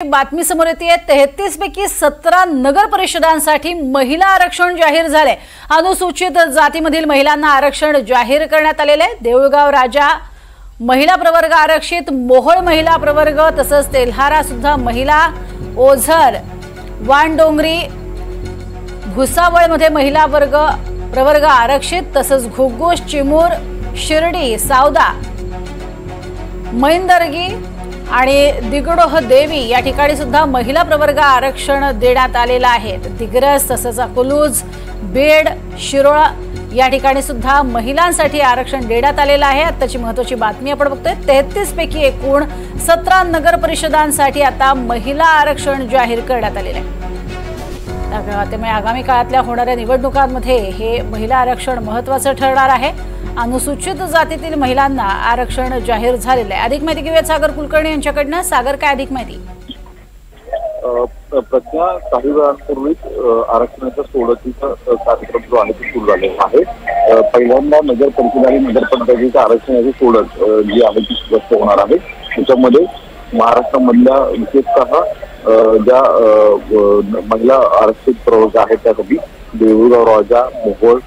बातमी समोर येते 33 पैकी 17 नगर परिषदांसाठी महिला आरक्षण जाहीर झाले। अनुसूचित जातीमधील महिलांना आरक्षण जाहीर करण्यात आलेले आहे। देऊळगाव राजा महिला प्रवर्ग आरक्षित, मोहोळ महिला प्रवर्ग तसंच तेल्हारा सुद्धा महिला, ओझर, वानडोंगरी, भुसावळ मध्ये महिला प्रवर्ग आरक्षित तसंच घुग्गुस, चिमूर, शिर्डी, सावदा, मैंदर्गी आणि दिगडोह देवी या ठिकाणी सुद्धा महिला प्रवर्ग आरक्षण देण्यात आलेला आहे। दिग्रस तसंच अकलूज, बीड, शिरोळ या ठिकाणी सुद्धा महिलांसाठी आरक्षण देण्यात आलेलं आहे। आताची महत्त्वाची बातमी आपण बघतोय, 33 पैकी एकूण 17 नगर परिषदांसाठी आता महिला आरक्षण जाहीर करण्यात आलेले आहे। त्यामुळे आगामी काळातल्या होणाऱ्या निवडणुकांमध्ये हे महिला आरक्षण महत्त्वाचं ठरणार आहे। अनुसूचित जातीतील महिलांना आरक्षण जाहीर झालेलं आहे। अधिक माहिती घेऊया सागर कुलकर्णी यांच्याकडनं। सागर, काय अधिक माहिती? प्रज्ञा, काही वेळापूर्वी आरक्षणाच्या सोडतीचा कार्यक्रम जो आहे तो सुरू झालेला आहे। पहिल्यांदा नगर परिषद आणि नगरपंचायतीच्या आरक्षणाची सोडत जी आहे ती स्पष्ट होणार आहे। त्याच्यामध्ये महाराष्ट्रामधल्या विशेषतः ज्या महिला आरक्षित प्रवर्ग आहेत त्यासाठी देऊळगाव राजा, मोहोळ,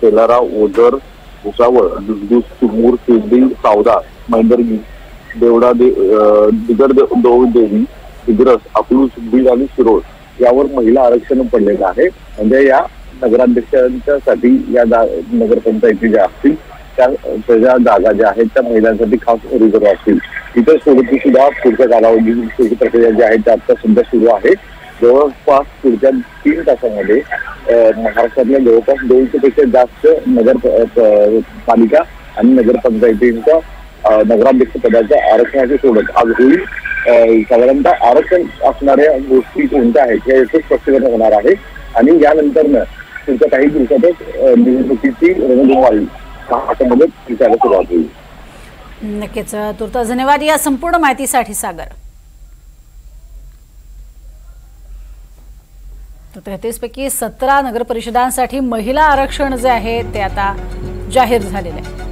तेल्हारा, ओझर, भुसावळ, घुग्गुस, चिमूर, शिर्डी, सावदा, मैंदर्गी, देवडा, दिगडोह देवी, दिग्रस, अकलूज, बीड आणि शिरोळ यावर महिला आरक्षण पडलेलं आहे। म्हणजे या नगराध्यक्षांच्यासाठी या नगरपंचायती ज्या असतील त्या जागा ज्या आहेत त्या महिलांसाठी खास रिझर्व असतील। इतर सोडती सुद्धा पुढच्या कालावधीची प्रक्रिया जी आहे त्या आता सध्या सुरू आहे। जवळपास पुढच्या 3 तासांमध्ये महाराष्ट्रातल्या जवळपास 200 पेक्षा जास्त नगरपालिका आणि नगरपंचायतींच्या नगराध्यक्ष पदाच्या आरक्षणाची सोडत आज होईल। साधारणतः आरक्षण असणाऱ्या गोष्टी कोणत्या आहेत याचं स्पष्टीकरण होणार आहे आणि यानंतर पुढच्या काही दिवसातच निवडणुकीची रणधुमाळी महाराष्ट्रामध्ये दिसायला सुरुवात होईल। नक्कीच, तुर्तास धन्यवाद या संपूर्ण माहितीसाठी सागर। 33 पैकी 17 नगर परिषदांसाठी महिला आरक्षण जे आहे ते आता जाहीर झालेले आहे।